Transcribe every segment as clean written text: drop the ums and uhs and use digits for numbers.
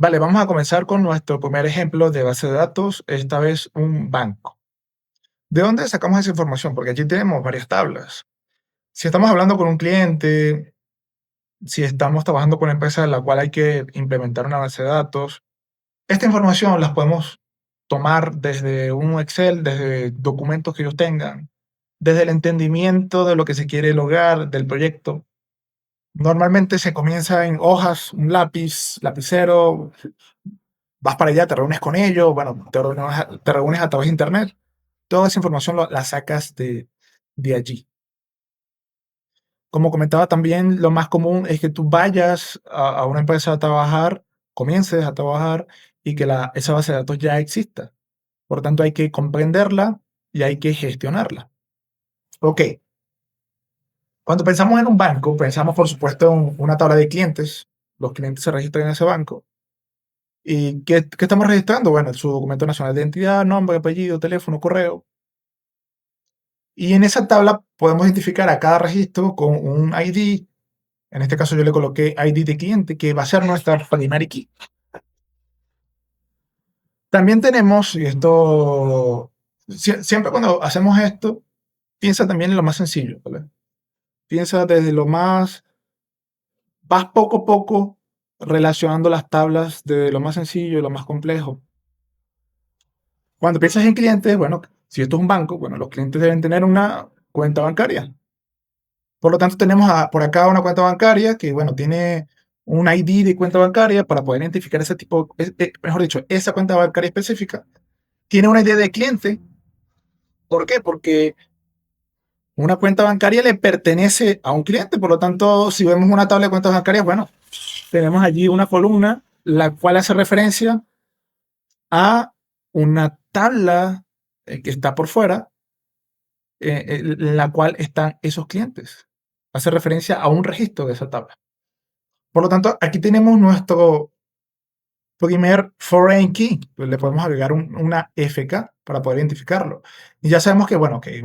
Vale, vamos a comenzar con nuestro primer ejemplo de base de datos, esta vez un banco. ¿De dónde sacamos esa información? Porque aquí tenemos varias tablas. Si estamos hablando con un cliente, si estamos trabajando con una empresa en la cual hay que implementar una base de datos, esta información las podemos tomar desde un Excel, desde documentos que ellos tengan, desde el entendimiento de lo que se quiere lograr del proyecto. Normalmente se comienza en hojas, un lápiz, lapicero, vas para allá, te reúnes con ellos, bueno, te reúnes a través de internet, toda esa información la sacas de allí. Como comentaba también, lo más común es que tú vayas a una empresa a trabajar, comiences a trabajar y que esa base de datos ya exista. Por lo tanto, hay que comprenderla y hay que gestionarla. Ok, cuando pensamos en un banco, pensamos por supuesto en una tabla de clientes. Los clientes se registran en ese banco. ¿Y qué estamos registrando? Bueno, su documento nacional de identidad, nombre, apellido, teléfono, correo. Y en esa tabla podemos identificar a cada registro con un ID. En este caso yo le coloqué ID de cliente, que va a ser nuestra primary key. También tenemos, y esto, siempre cuando hacemos esto, piensa también en lo más sencillo, ¿vale? Piensa desde lo más, vas poco a poco relacionando las tablas de lo más sencillo y lo más complejo. Cuando piensas en clientes, bueno, si esto es un banco, bueno, los clientes deben tener una cuenta bancaria. Por lo tanto, tenemos por acá una cuenta bancaria que, bueno, tiene un ID de cuenta bancaria para poder identificar ese tipo, mejor dicho, esa cuenta bancaria específica. Tiene una ID de cliente. ¿Por qué? Porque una cuenta bancaria le pertenece a un cliente. Por lo tanto, si vemos una tabla de cuentas bancarias, bueno, tenemos allí una columna la cual hace referencia a una tabla que está por fuera, en la cual están esos clientes. Hace referencia a un registro de esa tabla. Por lo tanto, aquí tenemos nuestro primer foreign key. Pues le podemos agregar una FK para poder identificarlo. Y ya sabemos que, bueno, que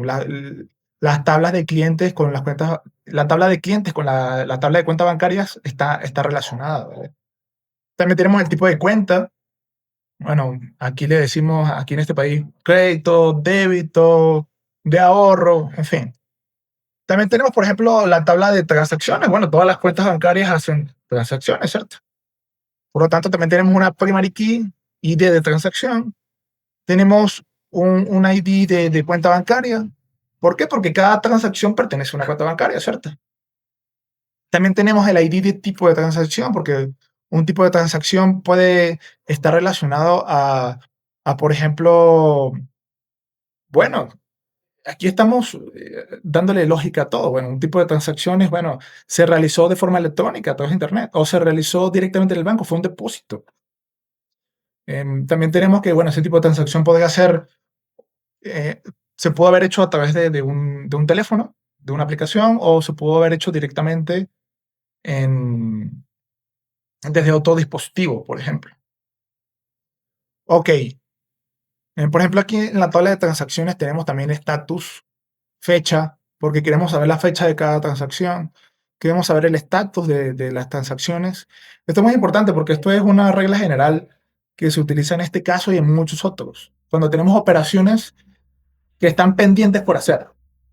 las tablas de clientes con las cuentas, la tabla de clientes con la tabla de cuentas bancarias está relacionada, ¿vale? También tenemos el tipo de cuenta. Bueno, aquí le decimos, aquí en este país, crédito, débito, de ahorro, en fin. También tenemos, por ejemplo, la tabla de transacciones. Bueno, todas las cuentas bancarias hacen transacciones, ¿cierto? Por lo tanto, también tenemos una primary key, ID de transacción. Tenemos un ID de cuenta bancaria. ¿Por qué? Porque cada transacción pertenece a una cuenta bancaria, ¿cierto? También tenemos el ID de tipo de transacción, porque un tipo de transacción puede estar relacionado por ejemplo, bueno, aquí estamos dándole lógica a todo. Bueno, un tipo de transacciones, bueno, se realizó de forma electrónica a través de Internet o se realizó directamente en el banco, fue un depósito. También tenemos que, bueno, ese tipo de transacción podría ser, eh, se pudo haber hecho a través de un teléfono, de una aplicación, o se pudo haber hecho directamente en, desde otro dispositivo, por ejemplo. Ok, por ejemplo, aquí en la tabla de transacciones tenemos también estatus, fecha, porque queremos saber la fecha de cada transacción, queremos saber el estatus de las transacciones. Esto es muy importante porque esto es una regla general que se utiliza en este caso y en muchos otros. Cuando tenemos operaciones que están pendientes por hacer.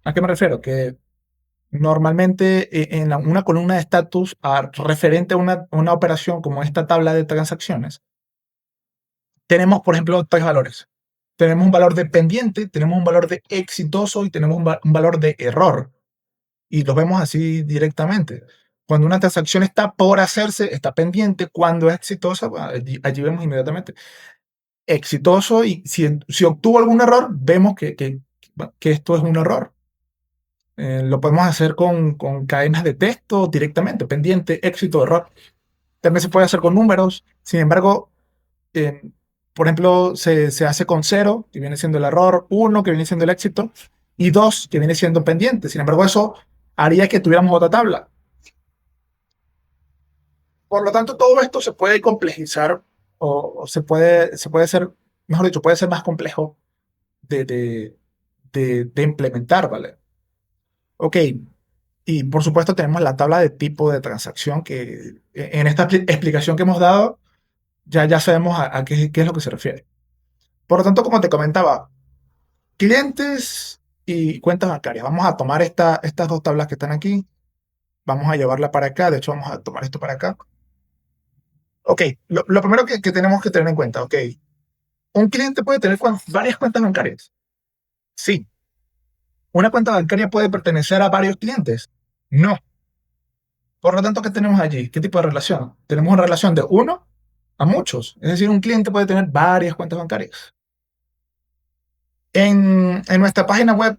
¿A qué me refiero? Que normalmente en una columna de estatus referente a una operación como esta tabla de transacciones, tenemos, por ejemplo, tres valores. Tenemos un valor de pendiente, tenemos un valor de exitoso y tenemos un valor de error. Y los vemos así directamente. Cuando una transacción está por hacerse, está pendiente. Cuando es exitosa, bueno, allí vemos inmediatamente exitoso, y si obtuvo algún error, vemos que esto es un error. Lo podemos hacer con cadenas de texto directamente, pendiente, éxito, error. También se puede hacer con números. Sin embargo, eh, por ejemplo, se hace con 0, que viene siendo el error, 1, que viene siendo el éxito, y 2, que viene siendo pendiente. Sin embargo, eso haría que tuviéramos otra tabla. Por lo tanto, todo esto se puede complejizar o se puede ser, mejor dicho, puede ser más complejo de, de, de implementar, ¿vale? Ok, y por supuesto tenemos la tabla de tipo de transacción que en esta explicación que hemos dado ya sabemos a qué es lo que se refiere. Por lo tanto, como te comentaba, clientes y cuentas bancarias. Vamos a tomar estas dos tablas que están aquí, vamos a llevarla para acá, de hecho vamos a tomar esto para acá. Ok, lo primero que tenemos que tener en cuenta, ok, ¿un cliente puede tener varias cuentas bancarias? Sí. ¿Una cuenta bancaria puede pertenecer a varios clientes? No. Por lo tanto, ¿qué tenemos allí? ¿Qué tipo de relación? Tenemos una relación de uno a muchos. Es decir, un cliente puede tener varias cuentas bancarias. En nuestra página web,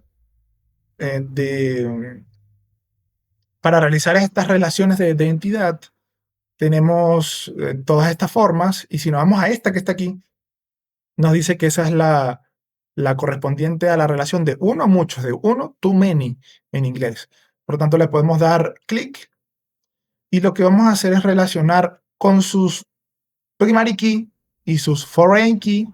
para realizar estas relaciones de entidad, tenemos todas estas formas, y si nos vamos a esta que está aquí, nos dice que esa es la correspondiente a la relación de uno a muchos, de uno to many en inglés. Por lo tanto, le podemos dar clic y lo que vamos a hacer es relacionar con sus primary key y sus foreign key.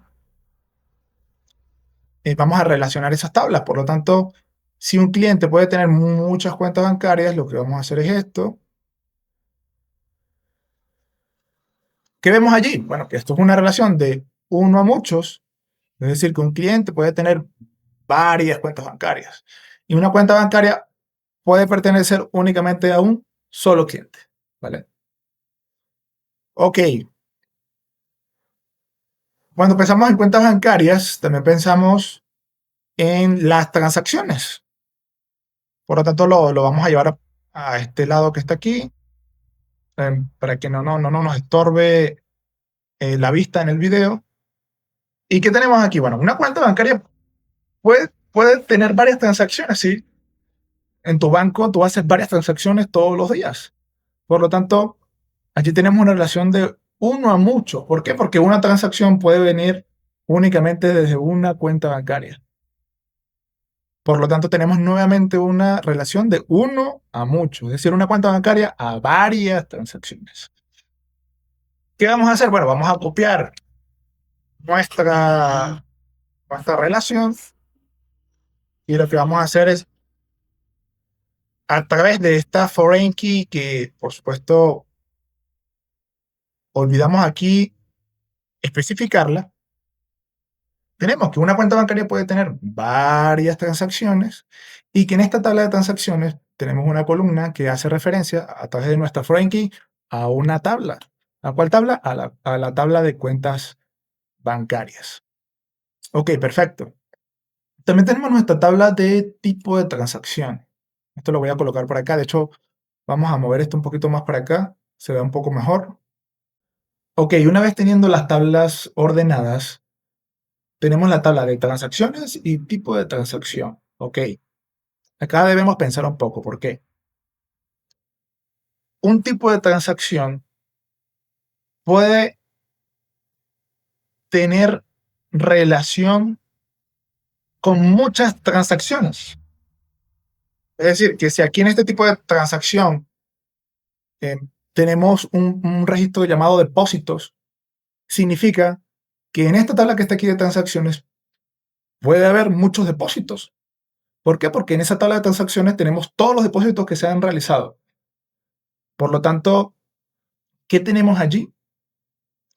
Vamos a relacionar esas tablas. Por lo tanto, si un cliente puede tener muchas cuentas bancarias, lo que vamos a hacer es esto. ¿Qué vemos allí? Bueno, que esto es una relación de uno a muchos, es decir, que un cliente puede tener varias cuentas bancarias. Y una cuenta bancaria puede pertenecer únicamente a un solo cliente, ¿vale? Ok. Cuando pensamos en cuentas bancarias, también pensamos en las transacciones. Por lo tanto, lo vamos a llevar a este lado que está aquí, para que no nos estorbe la vista en el video. ¿Y qué tenemos aquí? Bueno, una cuenta bancaria puede tener varias transacciones, ¿sí? En tu banco tú haces varias transacciones todos los días. Por lo tanto, aquí tenemos una relación de uno a mucho. ¿Por qué? Porque una transacción puede venir únicamente desde una cuenta bancaria. Por lo tanto, tenemos nuevamente una relación de uno a mucho, es decir, una cuenta bancaria a varias transacciones. ¿Qué vamos a hacer? Bueno, vamos a copiar nuestra relación, y lo que vamos a hacer es, a través de esta foreign key, que por supuesto olvidamos aquí especificarla, tenemos que una cuenta bancaria puede tener varias transacciones, y que en esta tabla de transacciones tenemos una columna que hace referencia a través de nuestra foreign key a una tabla. ¿A cuál tabla? A la tabla de cuentas bancarias. Ok, perfecto. También tenemos nuestra tabla de tipo de transacción. Esto lo voy a colocar por acá. De hecho, vamos a mover esto un poquito más para acá. Se ve un poco mejor. Ok, una vez teniendo las tablas ordenadas, tenemos la tabla de transacciones y tipo de transacción. Ok, acá debemos pensar un poco. ¿Por qué? Un tipo de transacción puede tener relación con muchas transacciones. Es decir, que si aquí en este tipo de transacción eh, tenemos un registro llamado depósitos, significa que en esta tabla que está aquí de transacciones puede haber muchos depósitos. ¿Por qué? Porque en esa tabla de transacciones tenemos todos los depósitos que se han realizado. Por lo tanto, ¿qué tenemos allí?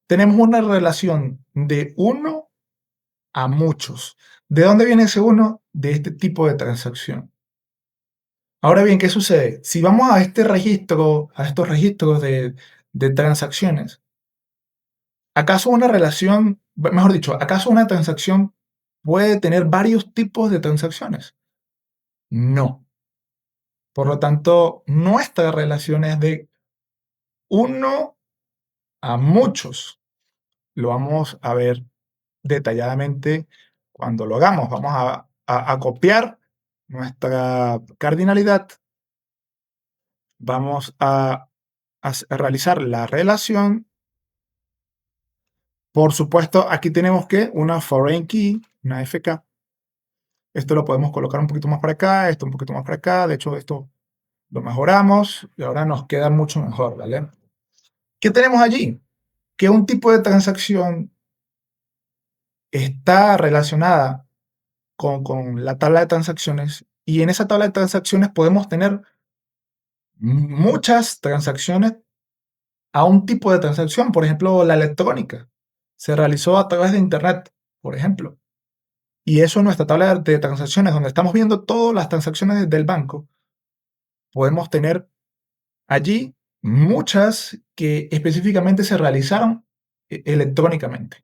Tenemos una relación de uno a muchos. ¿De dónde viene ese uno? De este tipo de transacción. Ahora bien, ¿qué sucede? Si vamos a este registro, a estos registros de transacciones, ¿acaso una relación, mejor dicho, acaso una transacción puede tener varios tipos de transacciones? No. Por lo tanto, nuestra relación es de uno a muchos. Lo vamos a ver detalladamente cuando lo hagamos. Vamos a copiar nuestra cardinalidad. Vamos a realizar la relación. Por supuesto, aquí tenemos que una foreign key, una FK. Esto lo podemos colocar un poquito más para acá, esto un poquito más para acá. De hecho, esto lo mejoramos y ahora nos queda mucho mejor, ¿vale? ¿Qué tenemos allí? Que un tipo de transacción está relacionada con la tabla de transacciones, y en esa tabla de transacciones podemos tener muchas transacciones a un tipo de transacción, por ejemplo, la electrónica. Se realizó a través de Internet, por ejemplo. Y eso en nuestra tabla de transacciones, donde estamos viendo todas las transacciones del banco, podemos tener allí muchas que específicamente se realizaron electrónicamente.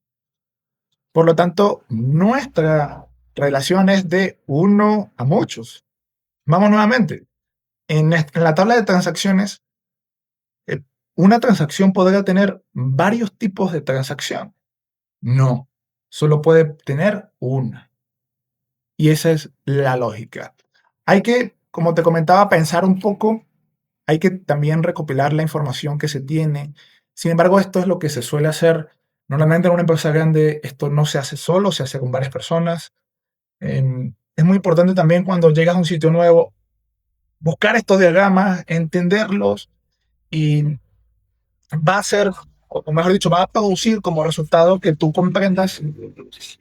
Por lo tanto, nuestra relación es de uno a muchos. Vamos nuevamente. En la tabla de transacciones, eh, una transacción podría tener varios tipos de transacción. No, solo puede tener una. Y esa es la lógica. Hay que, como te comentaba, pensar un poco, hay que también recopilar la información que se tiene. Sin embargo, esto es lo que se suele hacer. Normalmente en una empresa grande esto no se hace solo, se hace con varias personas. Es muy importante también cuando llegas a un sitio nuevo, buscar estos diagramas, entenderlos y va a ser, o mejor dicho, va a producir como resultado que tú comprendas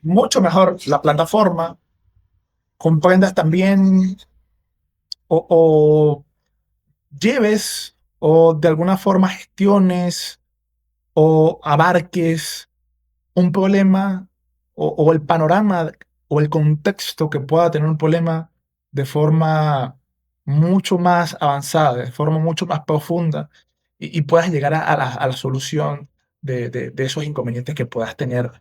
mucho mejor la plataforma, comprendas también o lleves o de alguna forma gestiones o abarques un problema o el panorama o el contexto que pueda tener un problema de forma mucho más avanzada, de forma mucho más profunda y puedas llegar a la solución de esos inconvenientes que puedas tener